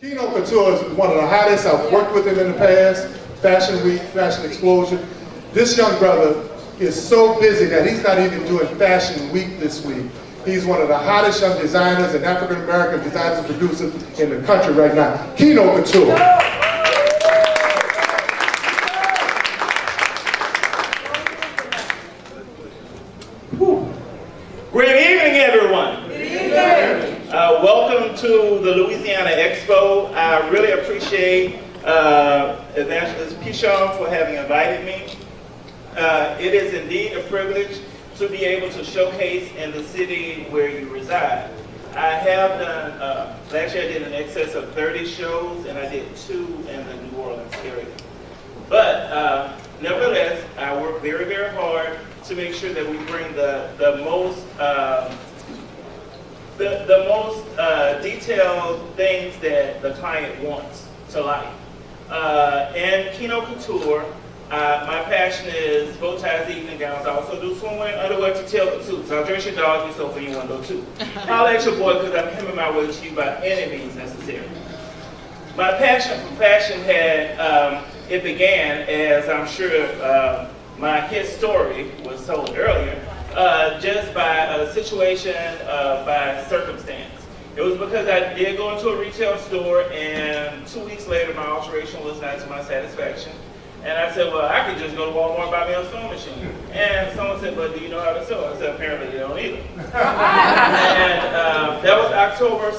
Keno Kouture is one of the hottest. I've worked with him in the past. Fashion Week, Fashion Explosion. This young brother is so busy that he's not even doing Fashion Week this week. He's one of the hottest young designers and African American designers and producers in the country right now. Keno Kouture. Good evening, everyone. Good evening. Welcome to the Louisiana Expo. I really appreciate Evangelist Pichon for having invited me. It is indeed a privilege to be able to showcase in the city where you reside. I have done, last year I did in excess of 30 shows, and I did 2 in the New Orleans area. But nevertheless, I work very, very hard to make sure that we bring the most detailed things that the client wants to life. And Keno Kouture, my passion is bow ties, evening gowns. I also do swimwear and underwear to tail the suits. I'll dress your dog yourself for you window too. Holler at your boy because I'm coming my way to you by any means necessary. My passion for fashion had, it began as I'm sure my his story was told earlier, just by a situation, by circumstance. It was because I did go into a retail store, and 2 weeks later my alteration was not to my satisfaction. And I said, well, I could just go to Walmart and buy me a sewing machine. And someone said, but do you know how to sew? I said, apparently you don't either. And that was October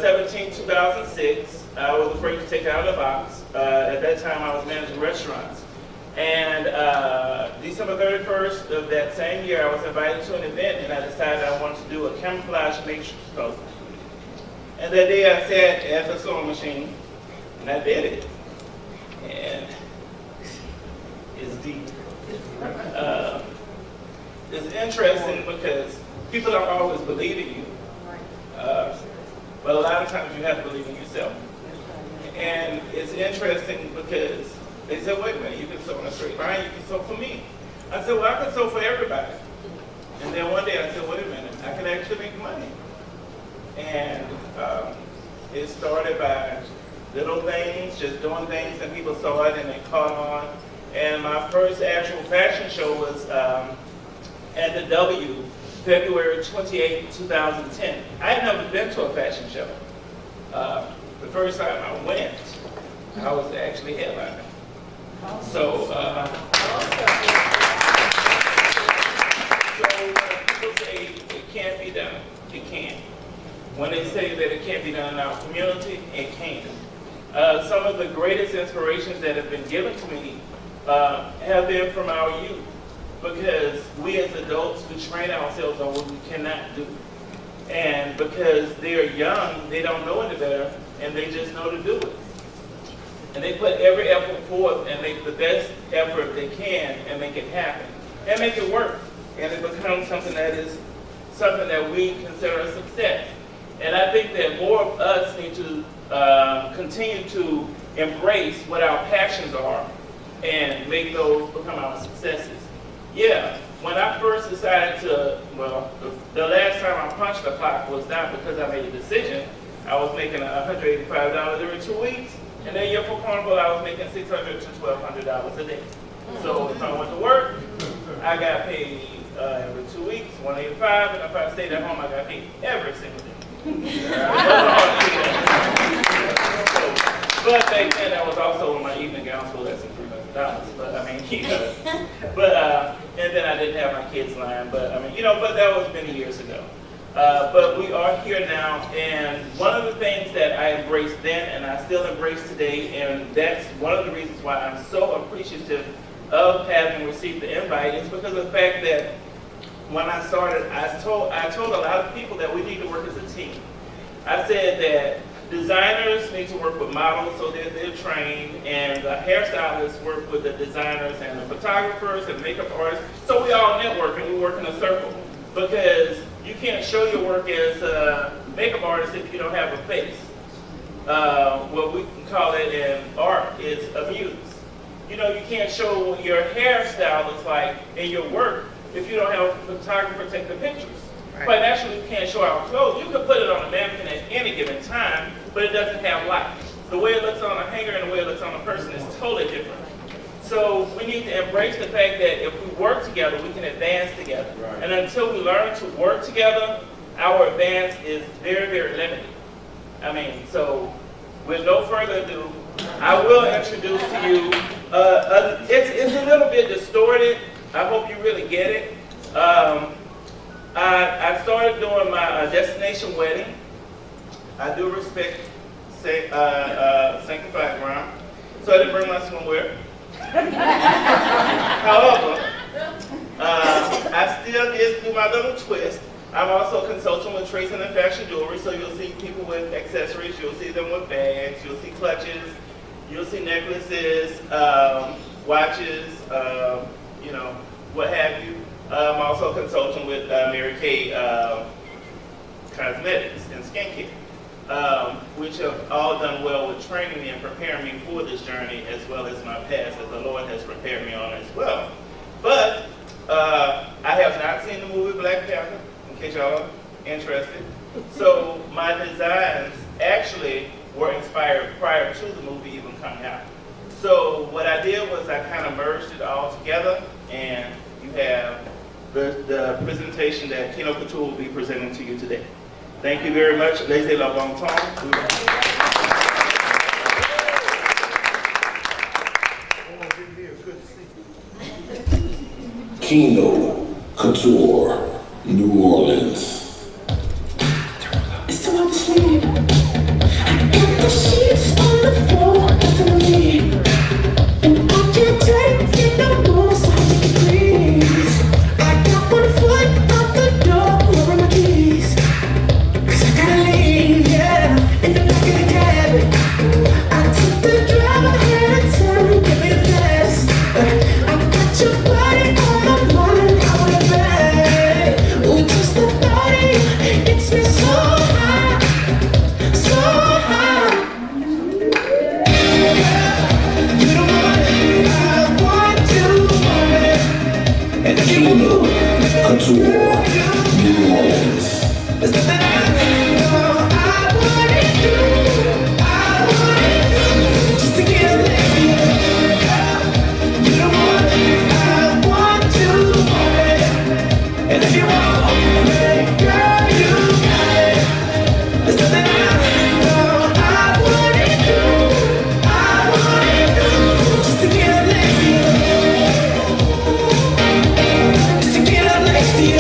17, 2006. I was afraid to take it out of the box. At that time I was managing restaurants. And December 31st of that same year, I was invited to an event, and I decided I wanted to do a camouflage matrix puzzle. And that day I sat at the sewing machine, and I did it. And it's deep. It's interesting because people don't always believe in you. But a lot of times you have to believe in yourself. And it's interesting because they said, wait a minute, you can sew in a straight line, you can sew for me. I said, well, I can sew for everybody. And then one day I said, wait a minute, I can actually make money. And it started by little things, just doing things, and people saw it and they caught on. And my first actual fashion show was at the W, February 28, 2010. I had never been to a fashion show. The first time I went, I was actually headlining. So, so when people say it can't be done, it can. When they say that it can't be done in our community, it can. Some of the greatest inspirations that have been given to me have been from our youth, because we as adults, we train ourselves on what we cannot do. And because they're young, they don't know any better, and they just know to do it. And they put every effort forth and make the best effort they can and make it happen. And make it work. And it becomes something that we consider a success. And I think that more of us need to continue to embrace what our passions are and make those become our successes. Yeah, when I first decided to, well, the last time I punched the clock was not because I made a decision. I was making $185 every 2 weeks. And that year for Carnival, I was making $600 to $1,200 a day. So if I went to work, I got paid every 2 weeks, $185, and if I stayed at home, I got paid every single day. But back then, I was also in my evening gowns for less than $300. But I mean, and then I didn't have my kids lying. But I mean, but that was many years ago. But we are here now, and one of the things that I embraced then and I still embrace today, and that's one of the reasons why I'm so appreciative of having received the invite, is because of the fact that when I started, I told a lot of people that we need to work as a team. I said that designers need to work with models so that they're trained, and the hairstylists work with the designers and the photographers and makeup artists, so we all network and we work in a circle. Because you can't show your work as a makeup artist if you don't have a face. What we can call it in art is a muse. You can't show what your hairstyle looks like in your work if you don't have a photographer take the pictures. Right. But actually, you can't show our clothes. You can put it on a mannequin at any given time, but it doesn't have light. The way it looks on a hanger and the way it looks on a person is totally different. So we need to embrace the fact that if we work together, we can advance together. Right. And until we learn to work together, our advance is very, very limited. I mean, so with no further ado, I will introduce to you, it's a little bit distorted. I hope you really get it. I started doing my destination wedding. I do respect sanctified ground, so I didn't bring my swimwear. However, I still did do my little twist. I'm also consulting with Tracing and Fashion Jewelry, so you'll see people with accessories, you'll see them with bags, you'll see clutches, you'll see necklaces, watches, you know, what have you. I'm also consulting with Mary Kay Cosmetics and Skincare, which have all done well with training me and preparing me for this journey, as well as my past that the Lord has prepared me on as well. But I have not seen the movie Black Panther, in case y'all are interested. So my designs actually were inspired prior to the movie even coming out. So what I did was I kind of merged it all together, and you have the presentation that Keno Kouture will be presenting to you today. Thank you very much. Laissez la bon temps. Keno Kouture, New Orleans. It's too hard to sleep. I got the sheets on the floor under me, and I can't take it no more. So I take it, please. I got 1 foot out the door, where are my keys? 'Cause I gotta leave, yeah, in the back of the cab. I took the drive ahead of time, give me the best. I got your body on my mind, I wanna beg. Ooh, just the body, it's me so high, so high. You don't want it, I want to want it. And if you Keno Kouture, New Orleans. there's nothing I know I wanna do, just to get a lady. You don't want it, I want to want it. And if you want it, girl, you got it. There's nothing I know I wanna do, just to get a lady. Just to get a lady.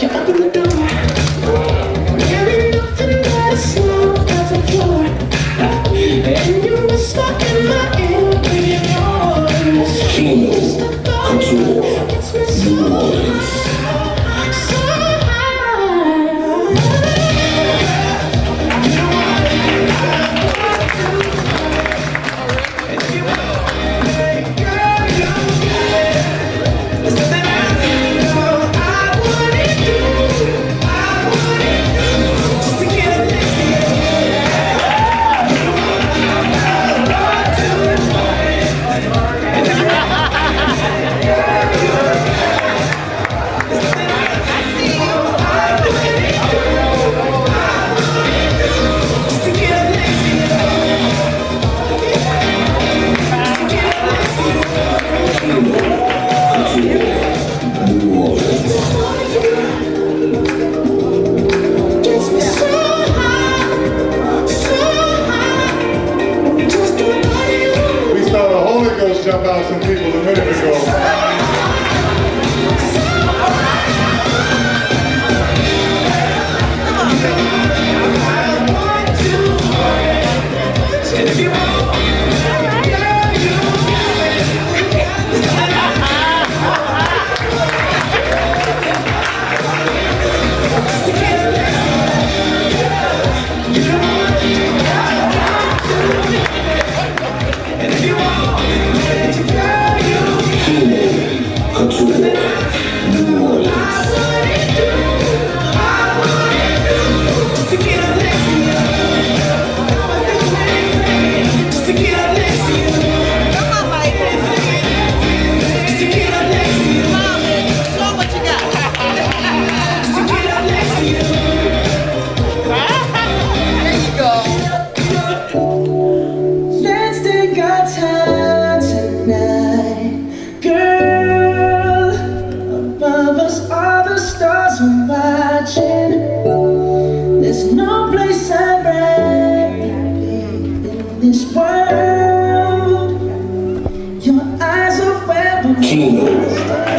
You open the door, carry nothing but a small bathroom floor, and you whisper in my ear, baby, yours. Keno Kouture, New Orleans. So high. And if you want it, girl, you got it. There's nothing I know I wanna do, just to get a taste of you. You don't want it, I want to want it. And if you want it, girl, you got it. There's nothing I know I wanna do, just to get a taste of you. Just to get a taste of you. Keno Kouture, New Orleans. Gets me so high, just to know you. We saw the Holy Ghost jump out some people a minute ago. And if you want, girl, you got it. Just to get a you don't want it, I want to. And if you want, girl, you Keno Kouture, New Orleans. just to get a next to you. Just to get a next to you. Come on, Mike. Just to get a next to you. Come on, man. Show what you got. Just to get a next to you.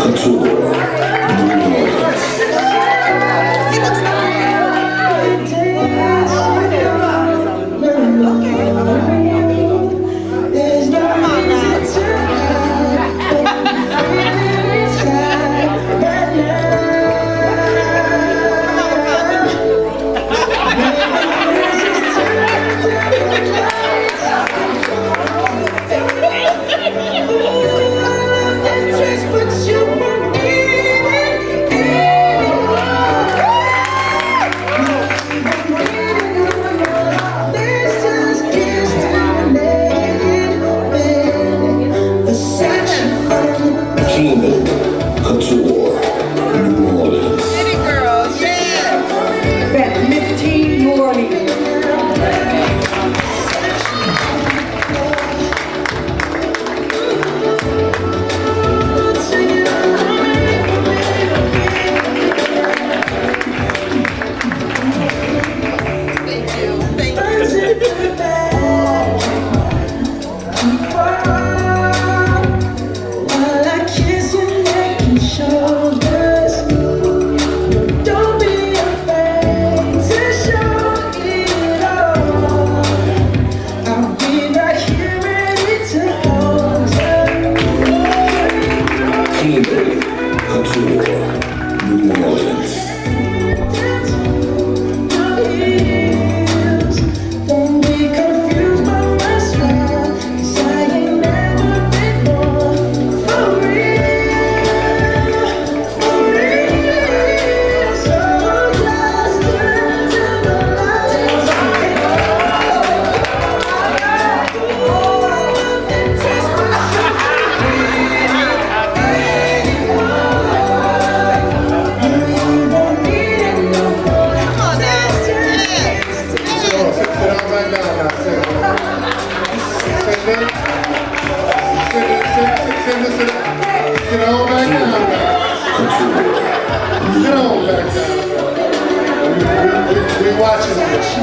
Couture, New Orleans. Keno Kouture, New Orleans. City girls, yeah. That Miss Teen New Orleans. Thank you. Thank you. While I kiss your neck and shoulders, don't be afraid to show it all. I'll be right here ready to hold you. Keno Kouture, New Orleans. Don't be confused by my smile, 'cause I ain't never been more for real, for real. So just turn to the lights and Come on now. Yeah. So, sit down right now now. Sit down. Sit on back down now. Sit on back down now. We watching this.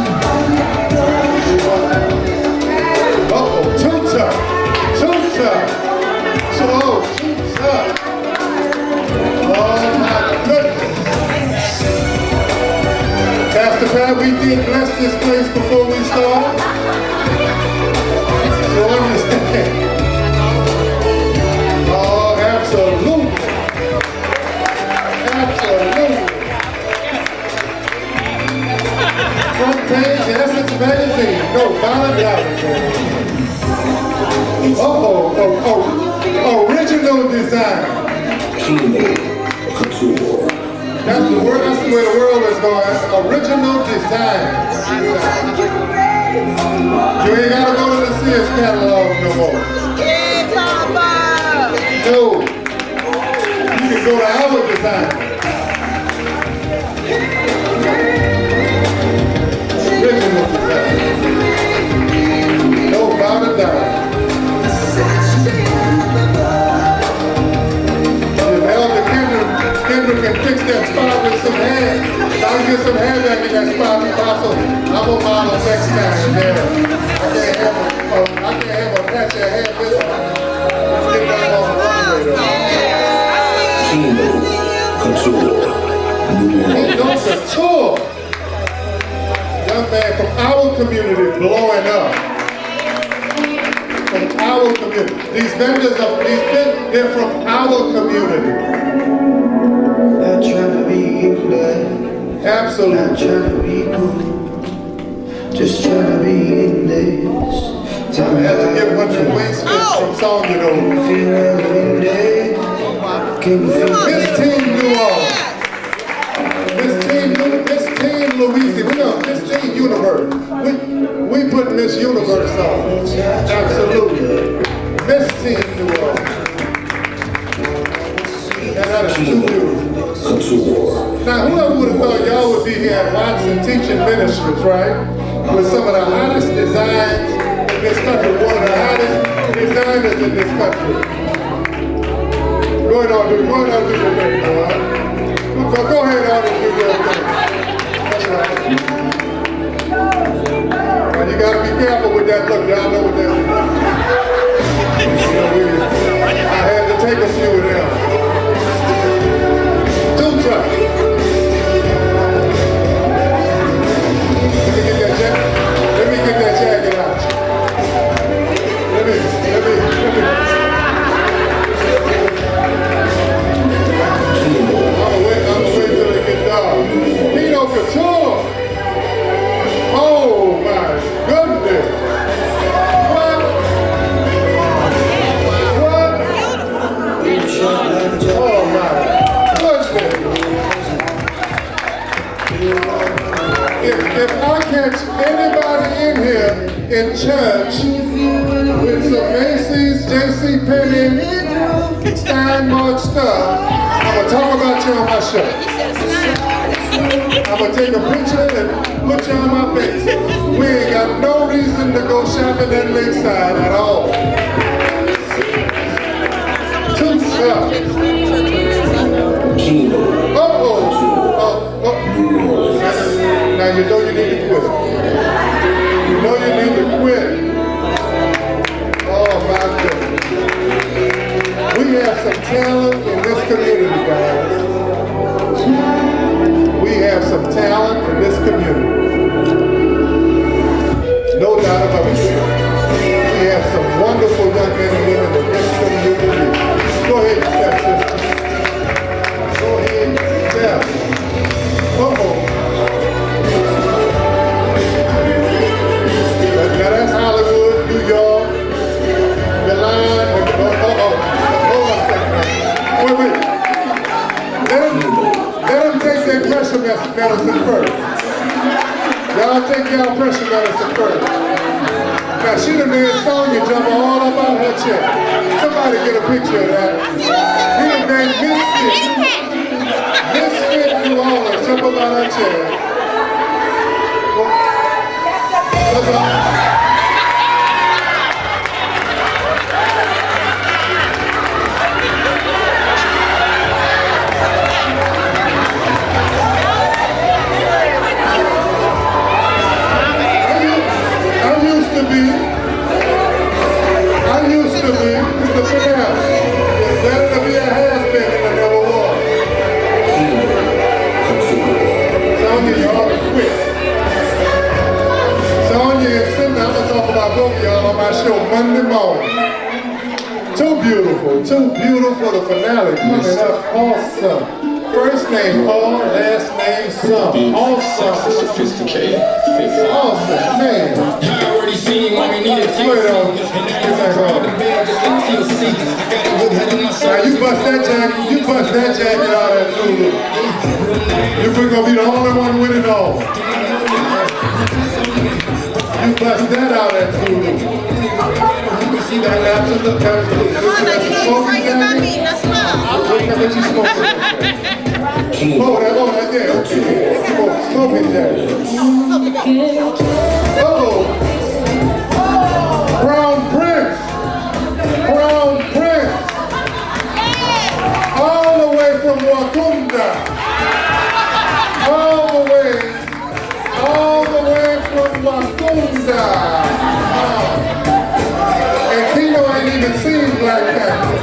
Uh-oh, too tough. Too tough. Too tough. Oh my goodness. Pastor Pat, we did bless this place before we started. So understand. Oh, absolutely. Absolutely. Front page, Essence Magazine. No, $5. Original design. Keno Kouture. That's the word, that's the way the world is going. Original design. You ain't gotta go to the Sears catalog no more. Yeah, Papa. No. You can go to our design. Original design. No, $5. If Elder Kendrick can fix that spot with some hair, I'll get some hair back in that spot, Apostle. I'm a model next time. Yeah. I can't have a patch of hair this one. Let's get that on the runway though. Keno Kouture, New He Orleans. knows the tour. Young man from our community blowing up. From our community. These vendors they're from our community. Not trying to be glad, not Absolutely. trying to be cool, just trying to be in this. Tell I me had to how get one of the wings from song, you know. feel in there. Can you feel This team New Orleans. This team Louisiana. No, this team Universe. We put Miss Universe on. Absolutely. This team New Orleans. And that is too Keno beautiful. Kouture. Now, whoever would have thought y'all would be here at Watson teaching ministries, right? With some of the hottest designs in this country, one of the hottest designers in this country. Go ahead and do your thing, boy. Go ahead on and do your thing. That's right. Now, you gotta be careful with that look. Y'all know what that is. You know, I had to take a few of them. in church with some Macy's, J.C. Penney, Steinmark stuff, I'm going to talk about you on my show. I'm going to take a picture and put you on my face. We ain't got no reason to go shopping at Lakeside at all. Too tough. Now you know you need to quit. You know you need to quit. Oh my goodness. We have some talent in this community, guys. We have some talent in this community. No doubt about it. We have some wonderful young men and women in this community. Go ahead, Steph, sister. Go ahead, Steph. Uh-oh. Now that's Hollywood, New York, the line, hold on a second. Wait. Let them take their pressure medicine first. Y'all take y'all pressure medicine first. Now she done made Sonya jump all up out her chair. Somebody get a picture of that. He done made Misfit New Orleans jump up out her chair. I used to be, it's the finale. It's better to be a has-been than a never was. Sonya, y'all are quick. Sonya and Cindy, I'm going to talk about both of y'all on my show Monday morning. Too beautiful. The finale coming up awesome. First name Paul, last name Son. Awesome. Sophisticated. Awesome, man. Already seen when we needed to. Put it on. Get back on. Now you bust that jacket out at Lulu. We're gonna be the only one winning all. You bust that out at Lulu. You see that after the smoking jacket? What you smoking? Oh, that there, okay. Smoking jacket. Uh-oh. Crown Prince. All the way from Wakunda. All the way from Wakunda. And Keno ain't even seen Black Panther.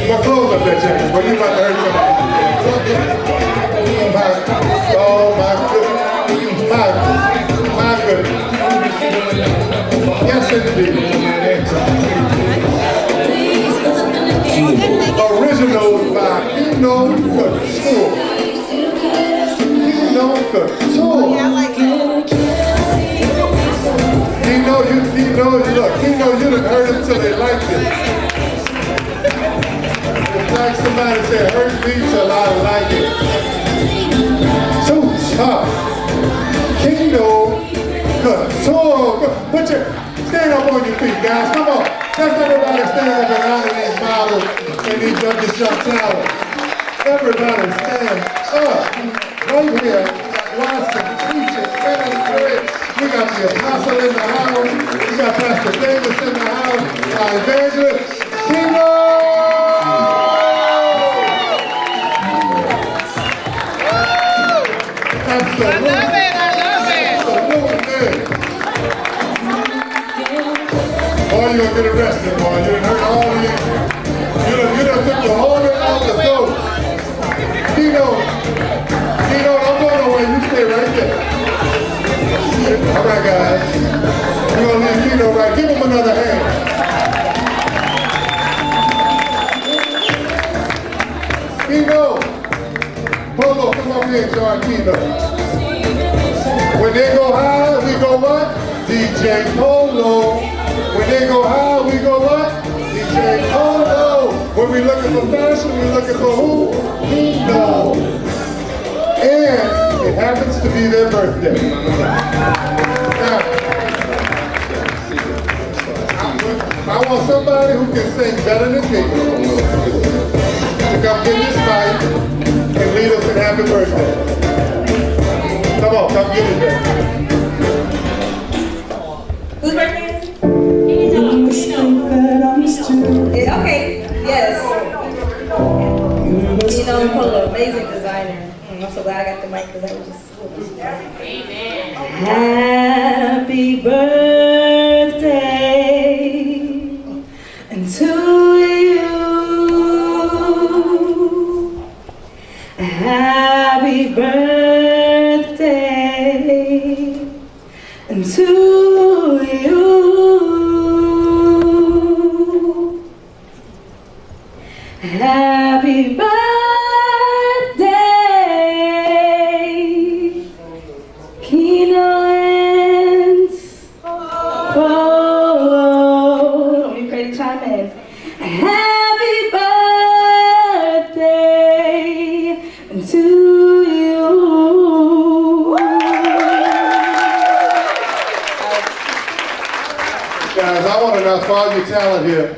But close up that jacket, but you about to hurt somebody. Oh my goodness. My goodness. Yes indeed. Originals by Keno Kouture. Keno Kouture. Keno, you done heard them till they liked it. It's like somebody said, hurt me till I like it. Too tough. Keno Kouture. Stand up on your feet, guys. Come on. Let's everybody stand up and honor these models and these judges young talent. Everybody stand up. Right here, Watson, teaching, we got the apostle in the house. We got Pastor Davis in the house. Our evangelist, Keno! Absolutely. I love it. Boy, you're gonna get arrested, boy. You done hurt all of you. You done took the whole bit off the throat. Keno, don't go nowhere. You stay right there. All right, guys. We're gonna leave Keno right. Give him another hand. Keno, Polo, come on in, join Keno. When they go high, we go what? DJ Polo. When they go high, we go what? DJ Polo. When we looking for fashion, we looking for who? Keno. And It happens to be their birthday. Now, I want somebody who can sing better than me to come get this mic and lead us in happy birthday. Come on, come get it there. Whose birthday is it? Okay, yes. Keno Kouture, amazing designer. I'm so glad I got the mic because I was just. Amen. Happy birthday to you. Happy birthday to you. Happy birthday, Keno and Polo. Let me pray to chime in. Happy birthday to you. Guys, I want to announce for all your talent here.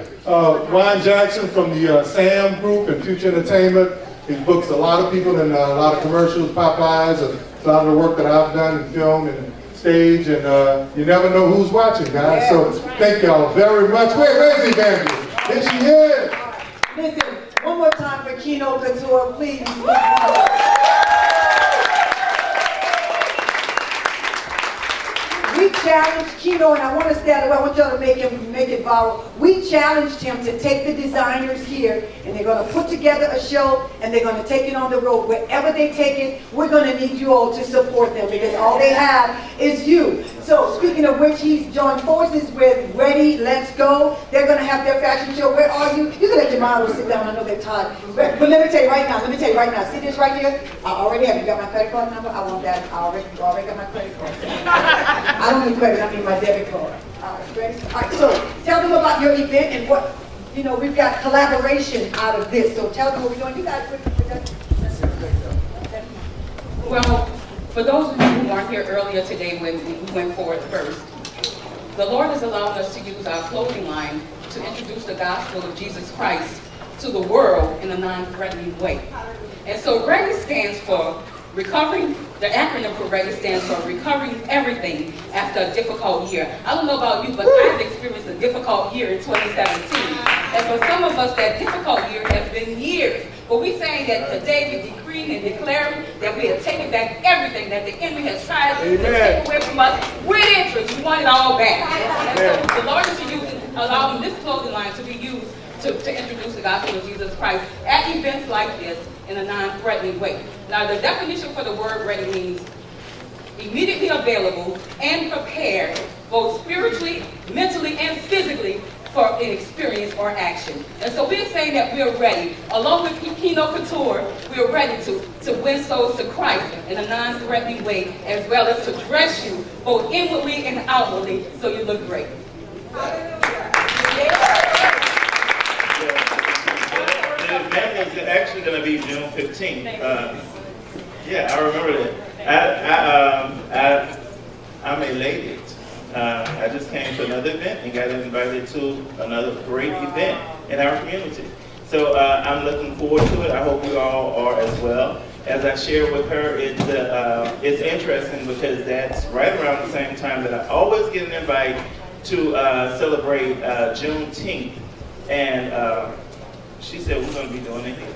Ryan Jackson from the Sam Group and Future Entertainment. He books a lot of people in a lot of commercials, Popeyes, a lot of the work that I've done in film and stage, and you never know who's watching, guys. So thank y'all very much. Where's the evangelist? Here she is. Listen, one more time for Keno Kouture, please. We challenged Keno, and I want to stand up. I want y'all to make it viral. We challenged him to take the designers here, and they're going to put together a show, and they're going to take it on the road. Wherever they take it, we're going to need you all to support them because all they have is you. So speaking of which, he's joined forces with Ready, Let's Go. They're going to have their fashion show. Where are you? You can let your models sit down. I know they're tired. But let me tell you right now. See this right here? I already have. You got my credit card number? I want that. I already got my credit card. I don't need credit. I need my debit card. All right, ready? All right, so tell them about your event and what, we've got collaboration out of this. So tell them what we're doing. You guys, well, for those of you who weren't here earlier today when we went forward first, the Lord has allowed us to use our clothing line to introduce the gospel of Jesus Christ to the world in a non-threatening way. And so READY stands for recovering. The acronym for READY stands for recovering everything after a difficult year. I don't know about you, but I've experienced a difficult year in 2017. And for some of us, that difficult year has been years. But we're saying that today we decree and declare that we are taking back everything that the enemy has tried to take away from us with interest. We want it all back. And so the Lord is allowing this clothing line to be used to introduce the gospel of Jesus Christ at events like this in a non-threatening way. Now, the definition for the word ready means immediately available and prepared, both spiritually, mentally, and physically, for an experience or action. And so we're saying that we're ready. Along with Keno Kouture, we're ready to win souls to Christ in a non-threatening way, as well as to dress you both inwardly and outwardly so you look great. The event is actually going to be June 15th. Yeah, I remember that. I'm elated. I just came to another event and got invited to another great event in our community. So I'm looking forward to it. I hope you all are as well. As I shared with her, it's interesting because that's right around the same time that I always get an invite to celebrate Juneteenth. And she said, we're going to be doing it here.